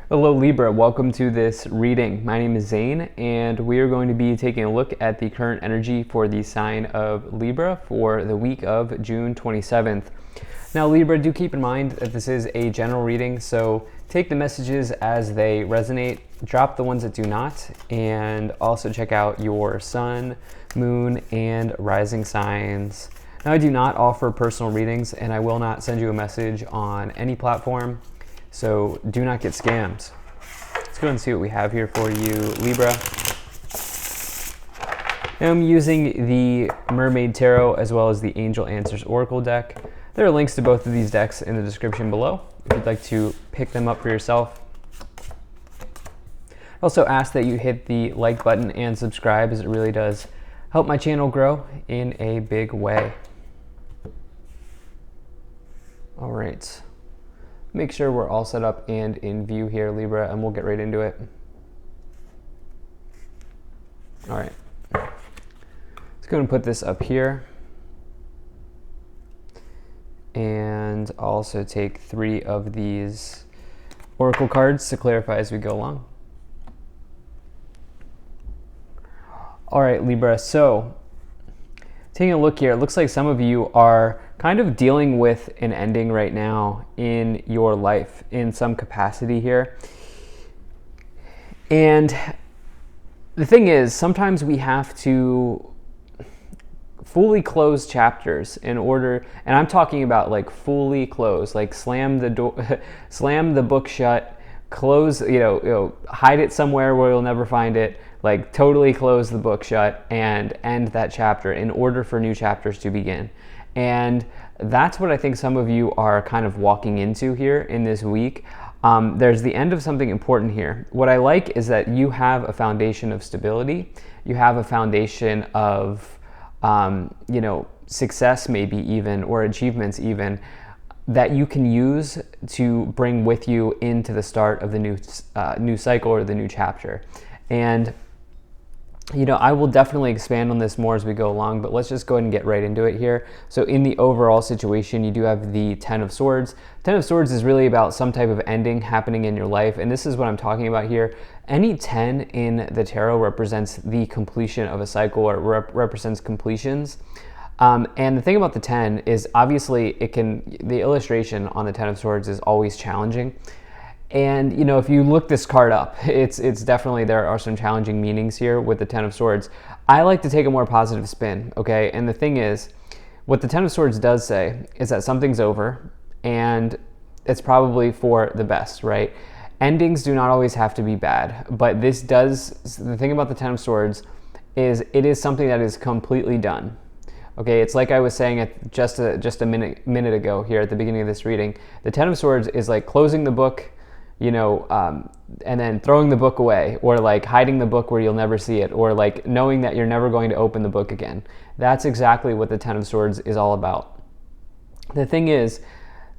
Hello Libra, welcome to this reading. My name is Zane and we are going to be taking a look at the current energy for the sign of Libra for the week of June 27th. Now Libra, do keep in mind that this is a general reading, so take the messages as they resonate, drop the ones that do not, and also check out your sun, moon, and rising signs. Now I do not offer personal readings and I will not send you a message on any platform. So do not get scammed. Let's go and see what we have here for you, Libra. Now I'm using the Mermaid Tarot as well as the Angel Answers Oracle deck. There are links to both of these decks in the description below if you'd like to pick them up for yourself. I also ask that you hit the like button and subscribe, as it really does help my channel grow in a big way. All right. Make sure we're all set up and in view here, Libra, and we'll get right into it. All right. Let's go and put this up here. And also take 3 of these oracle cards to clarify as we go along. All right, Libra, so taking a look here, it looks like some of you are kind of dealing with an ending right now in your life in some capacity here. And the thing is, sometimes we have to fully close chapters in order, and I'm talking about like fully close, like slam the door, slam the book shut, close, hide it somewhere where you'll never find it, like totally close the book shut and end that chapter in order for new chapters to begin. And that's what I think some of you are kind of walking into here in this week. There's the end of something important here. What I like is that you have a foundation of stability. You have a foundation of, success maybe even, or achievements even, that you can use to bring with you into the start of the new cycle or the new chapter. And I will definitely expand on this more as we go along, but let's just go ahead and get right into it here. So in the overall situation, you do have the 10 of Swords. 10 of Swords is really about some type of ending happening in your life, and this is what I'm talking about here. Any 10 in the tarot represents the completion of a cycle, or represents completions. And the thing about the 10 is obviously the illustration on the 10 of Swords is always challenging. And if you look this card up, it's definitely, there are some challenging meanings here with the 10 of Swords. I like to take a more positive spin, okay? And the thing is, what the 10 of Swords does say is that something's over and it's probably for the best, right? Endings do not always have to be bad, but the thing about the 10 of Swords is it is something that is completely done. Okay, it's like I was saying just a minute ago here at the beginning of this reading. The 10 of Swords is like closing the book, and then throwing the book away, or like hiding the book where you'll never see it, or like knowing that you're never going to open the book again. That's exactly what the 10 of Swords is all about. The thing is,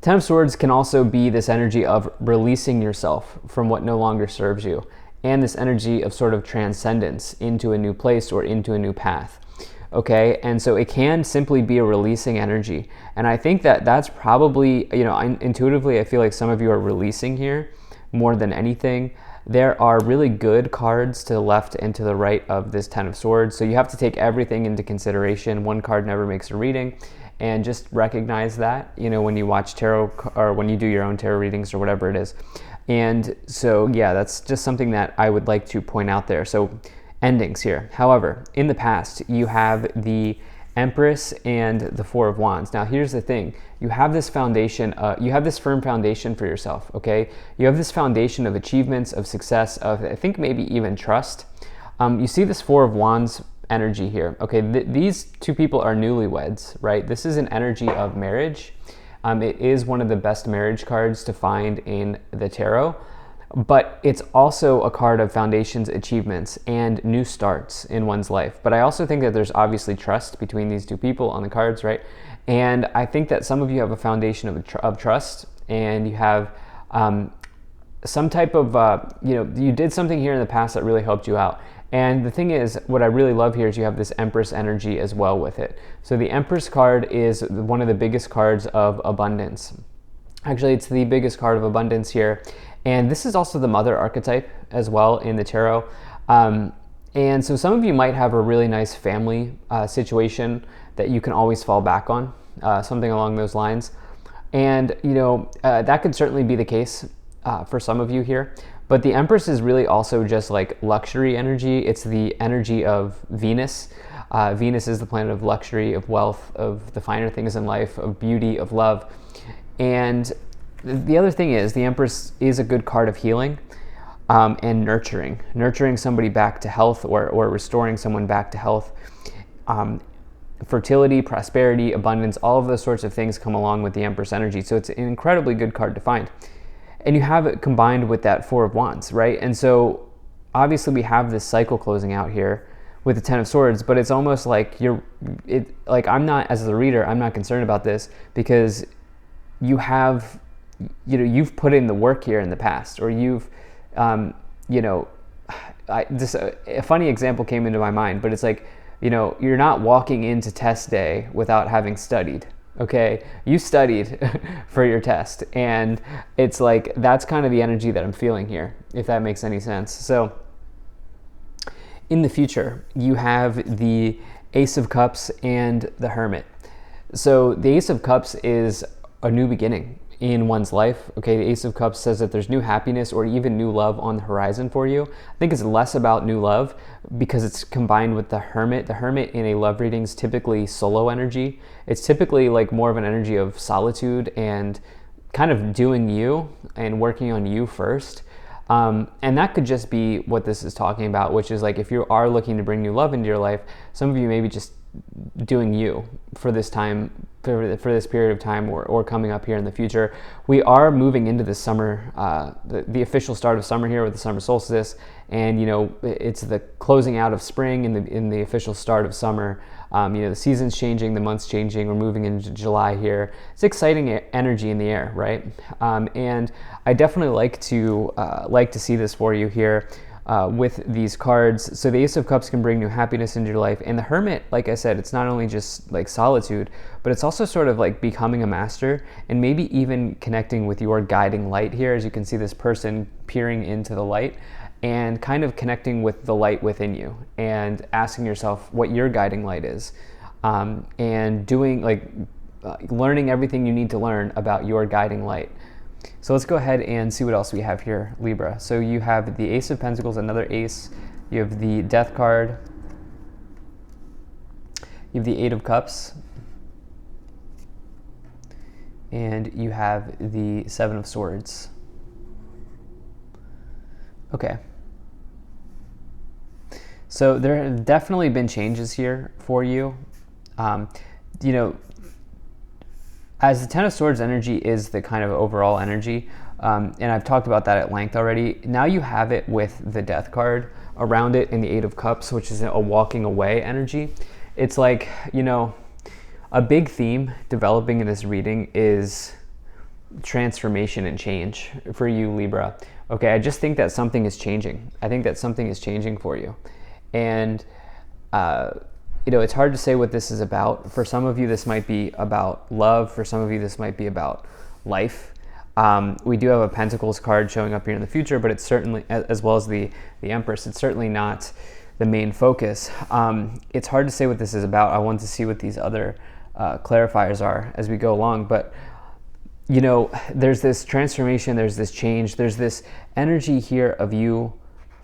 10 of Swords can also be this energy of releasing yourself from what no longer serves you, and this energy of sort of transcendence into a new place or into a new path. Okay, and so it can simply be a releasing energy. And I think that that's probably, intuitively, I feel like some of you are releasing here more than anything. There are really good cards to the left and to the right of this 10 of Swords. So you have to take everything into consideration. One card never makes a reading. And just recognize that, when you watch tarot, or when you do your own tarot readings or whatever it is. And so, yeah, that's just something that I would like to point out there. So endings here. However, in the past, you have the Empress and the 4 of Wands. Now, here's the thing. You have this foundation, you have this firm foundation for yourself, okay? You have this foundation of achievements, of success, of, I think, maybe even trust. You see this 4 of Wands energy here, okay? These two people are newlyweds, right? This is an energy of marriage. It is one of the best marriage cards to find in the tarot. But it's also a card of foundations, achievements, and new starts in one's life. But I also think that there's obviously trust between these two people on the cards, right? And I think that some of you have a foundation of trust, and you have some type of, you did something here in the past that really helped you out. And the thing is, what I really love here is you have this Empress energy as well with it. So the Empress card is one of the biggest cards of abundance. Actually, it's the biggest card of abundance here. And this is also the mother archetype as well in the tarot. And so some of you might have a really nice family situation that you can always fall back on, something along those lines. And, that could certainly be the case for some of you here. But the Empress is really also just like luxury energy. It's the energy of Venus. Venus is the planet of luxury, of wealth, of the finer things in life, of beauty, of love. And the other thing is, the Empress is a good card of healing and nurturing somebody back to health, or restoring someone back to health. Fertility, prosperity, abundance, all of those sorts of things come along with the Empress energy. So it's an incredibly good card to find. And you have it combined with that Four of Wands, right? And so obviously we have this cycle closing out here with the Ten of Swords, but it's almost like I'm not, as the reader, I'm not concerned about this, because you have, you've put in the work here in the past, or you've, a funny example came into my mind, but it's like, you're not walking into test day without having studied. Okay, you studied for your test, and it's like that's kind of the energy that I'm feeling here, if that makes any sense. So in the future, you have the Ace of Cups and the Hermit. So the Ace of Cups is a new beginning in one's life. Okay, the Ace of Cups says that there's new happiness or even new love on the horizon for you. I think it's less about new love because it's combined with the Hermit. The Hermit in a love reading is typically solo energy. It's typically like more of an energy of solitude and kind of doing you and working on you first. And that could just be what this is talking about, which is like if you are looking to bring new love into your life, some of you may be just doing you for this time, for this period of time, or coming up here in the future. We are moving into the summer, the official start of summer here with the summer solstice, and it's the closing out of spring in the official start of summer. The season's changing, the month's changing. We're moving into July here. It's exciting energy in the air, right? And I definitely like to see this for you here. With these cards. So the Ace of Cups can bring new happiness into your life, and the Hermit, like I said, it's not only just like solitude, but it's also sort of like becoming a master, and maybe even connecting with your guiding light here, as you can see this person peering into the light and kind of connecting with the light within you and asking yourself what your guiding light is, and doing learning everything you need to learn about your guiding light. So let's go ahead and see what else we have here, Libra. So you have the Ace of Pentacles, another ace. You have the Death card. You have the Eight of Cups. And you have the Seven of Swords. Okay. So there have definitely been changes here for you. As the Ten of Swords energy is the kind of overall energy, and I've talked about that at length already, now you have it with the Death card around it in the Eight of Cups, which is a walking away energy. It's like, a big theme developing in this reading is transformation and change for you, Libra. Okay, I just think that something is changing. I think that something is changing for you. And, it's hard to say what this is about. For some of you, this might be about love. For some of you, this might be about life. We do have a Pentacles card showing up here in the future, but it's certainly, as well as the Empress, it's certainly not the main focus. It's hard to say what this is about. I want to see what these other clarifiers are as we go along. But, there's this transformation, there's this change, there's this energy here of you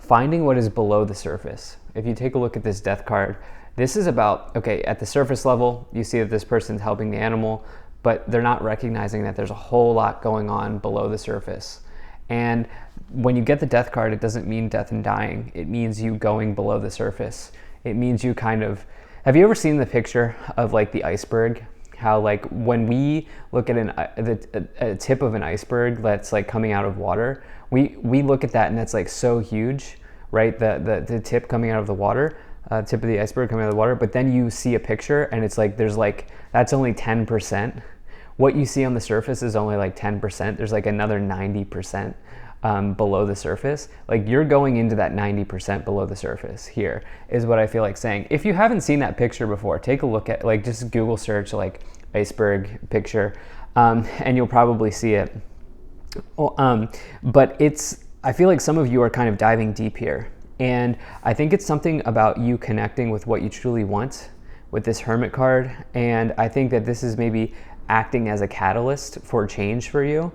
finding what is below the surface. If you take a look at this Death card, this is about, okay, at the surface level, you see that this person's helping the animal, but they're not recognizing that there's a whole lot going on below the surface. And when you get the Death card, it doesn't mean death and dying. It means you going below the surface. It means you have you ever seen the picture of like the iceberg? How like when we look at a tip of an iceberg that's like coming out of water, we look at that and that's like so huge, right? The tip coming out of the water. Tip of the iceberg coming out of the water, but then you see a picture and it's like that's only 10%. What you see on the surface is only like 10%. There's like another 90% below the surface. Like you're going into that 90% below the surface here is what I feel like saying. If you haven't seen that picture before, take a look at just Google search iceberg picture, and you'll probably see it. But I feel like some of you are kind of diving deep here. And I think it's something about you connecting with what you truly want with this Hermit card. And I think that this is maybe acting as a catalyst for change for you.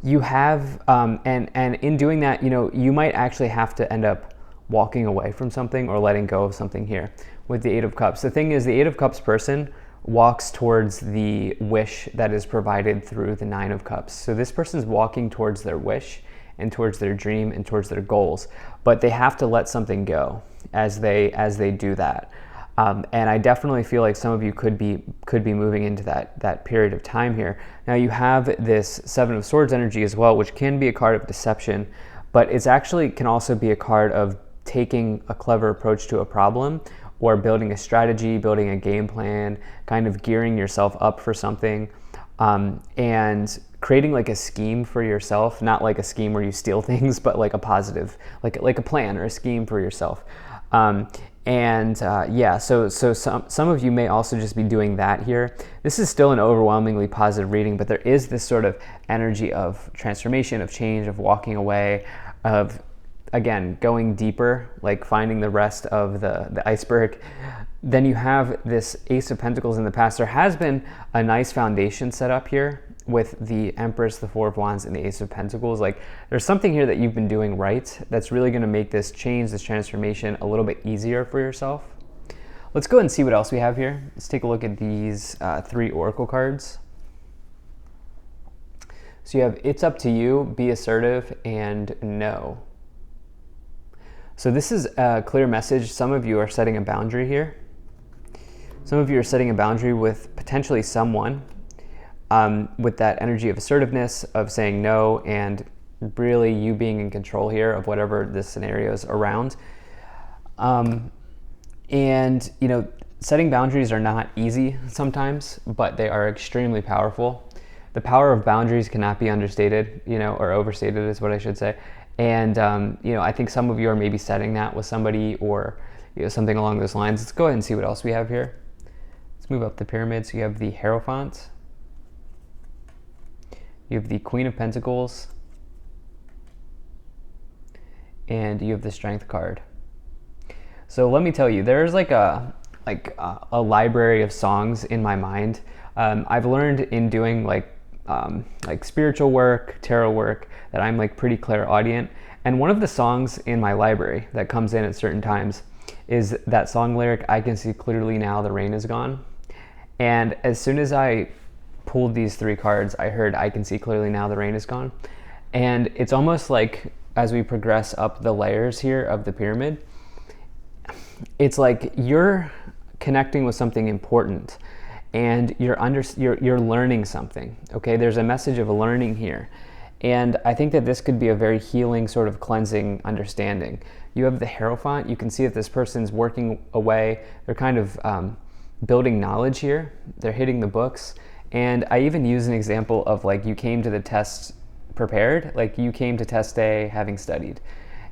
You have, and in doing that, you might actually have to end up walking away from something or letting go of something here with the Eight of Cups. The thing is, the Eight of Cups person walks towards the wish that is provided through the Nine of Cups. So this person's walking towards their wish and towards their dream and towards their goals, but they have to let something go as they do that. And I definitely feel like some of you could be moving into that period of time here. Now you have this Seven of Swords energy as well, which can be a card of deception, but it's actually can also be a card of taking a clever approach to a problem, or building a strategy, building a game plan, kind of gearing yourself up for something, and creating like a scheme for yourself, not like a scheme where you steal things, but like a positive, like a plan or a scheme for yourself. So some of you may also just be doing that here. This is still an overwhelmingly positive reading, but there is this sort of energy of transformation, of change, of walking away, of, again, going deeper, like finding the rest of the iceberg. Then you have this Ace of Pentacles in the past. There has been a nice foundation set up here with the Empress, the Four of Wands, and the Ace of Pentacles. Like, there's something here that you've been doing right that's really going to make this change, this transformation, a little bit easier for yourself. Let's go ahead and see what else we have here. Let's take a look at these 3 Oracle cards. So you have It's Up to You, Be Assertive, and No. So this is a clear message. Some of you are setting a boundary here. Some of you are setting a boundary with potentially someone, with that energy of assertiveness, of saying no, and really you being in control here of whatever this scenario is around. And setting boundaries are not easy sometimes, but they are extremely powerful. The power of boundaries cannot be understated, or overstated is what I should say. And, I think some of you are maybe setting that with somebody, or something along those lines. Let's go ahead and see what else we have here. Let's move up the pyramid. So you have the Hierophant. You have the Queen of Pentacles. And you have the Strength card. So let me tell you, there's like a library of songs in my mind. I've learned in doing like spiritual work, tarot work, that I'm like pretty clairaudient. And one of the songs in my library that comes in at certain times is that song lyric, I can see clearly now the rain is gone. And as soon as I pulled these 3 cards, I heard I can see clearly now the rain is gone. And it's almost like as we progress up the layers here of the pyramid, it's like you're connecting with something important, and you're learning something. Okay, there's a message of learning here. And I think that this could be a very healing, sort of cleansing understanding. You have the Hierophant. You can see that this person's working away. They're kind of building knowledge here. They're hitting the books. And I even use an example of like you came to the test prepared, like you came to test day having studied.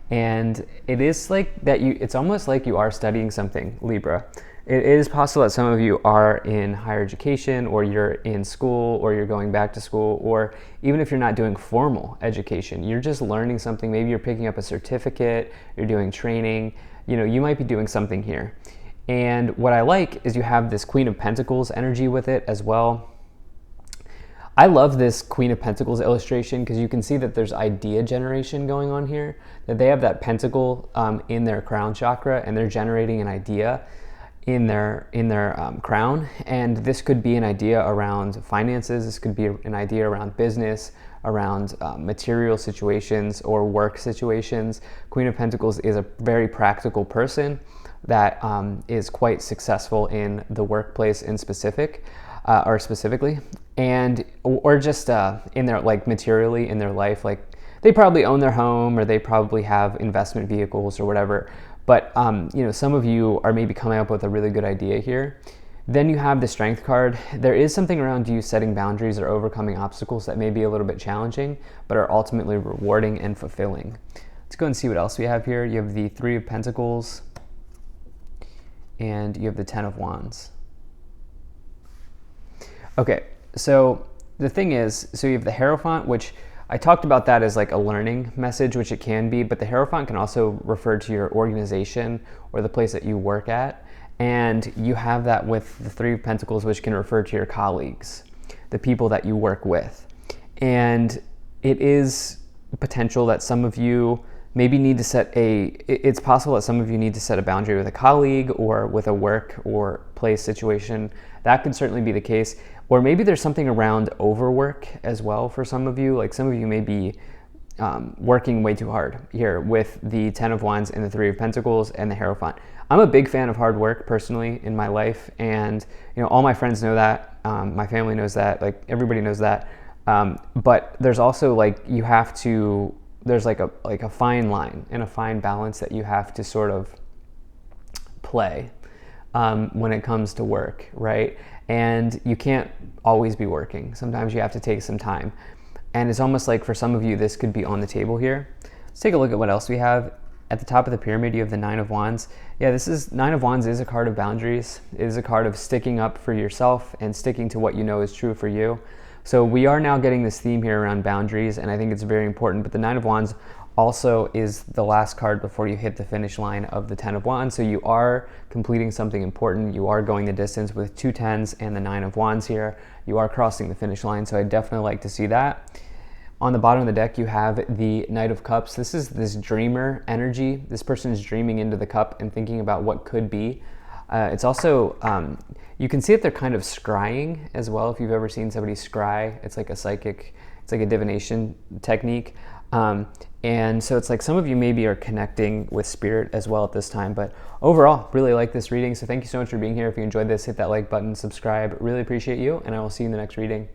And it is like that it's almost like you are studying something, Libra. It is possible that some of you are in higher education, or you're in school, or you're going back to school, or even if you're not doing formal education, you're just learning something. Maybe you're picking up a certificate, you're doing training, you might be doing something here. And what I like is you have this Queen of Pentacles energy with it as well. I love this Queen of Pentacles illustration because you can see that there's idea generation going on here, that they have that pentacle in their crown chakra, and they're generating an idea in their crown. And this could be an idea around finances. This could be an idea around business, around material situations or work situations. Queen of Pentacles is a very practical person that is quite successful in the workplace in specifically, and or just in their materially in their life. Like they probably own their home, or they probably have investment vehicles or whatever. But some of you are maybe coming up with a really good idea here. Then you have the Strength card. There is something around you setting boundaries or overcoming obstacles that may be a little bit challenging, but are ultimately rewarding and fulfilling. Let's go and see what else we have here. You have the Three of Pentacles, and you have the Ten of Wands. Okay, so the thing is, so you have the Hierophant, which I talked about that as like a learning message, which it can be, but the Hierophant can also refer to your organization or the place that you work at. And you have that with the Three of Pentacles, which can refer to your colleagues, the people that you work with. And it is potential that some of you maybe need to it's possible that some of you need to set a boundary with a colleague or with a work or place situation. That could certainly be the case. Or maybe there's something around overwork as well for some of you. Like some of you may be working way too hard here with the Ten of Wands and the Three of Pentacles and the Hierophant. I'm a big fan of hard work personally in my life, and all my friends know that. My family knows that. Like everybody knows that. But there's also like there's like a fine line and a fine balance that you have to sort of play when it comes to work, right? And you can't always be working. Sometimes you have to take some time. And it's almost like for some of you, this could be on the table here. Let's take a look at what else we have. At the top of the pyramid, you have the Nine of Wands. Yeah, Nine of Wands is a card of boundaries. It is a card of sticking up for yourself and sticking to what you know is true for you. So we are now getting this theme here around boundaries, and I think it's very important. But the Nine of Wands also is the last card before you hit the finish line of the Ten of Wands. So you are completing something important. You are going the distance with 2 tens and the Nine of Wands here. You are crossing the finish line, so I definitely like to see that. On the bottom of the deck, you have the Knight of Cups. This is this dreamer energy. This person is dreaming into the cup and thinking about what could be. It's also, you can see that they're kind of scrying as well. If you've ever seen somebody scry, it's like a divination technique. And so it's like some of you maybe are connecting with spirit as well at this time. But overall, really like this reading. So thank you so much for being here. If you enjoyed this, hit that like button, subscribe. Really appreciate you, and I will see you in the next reading.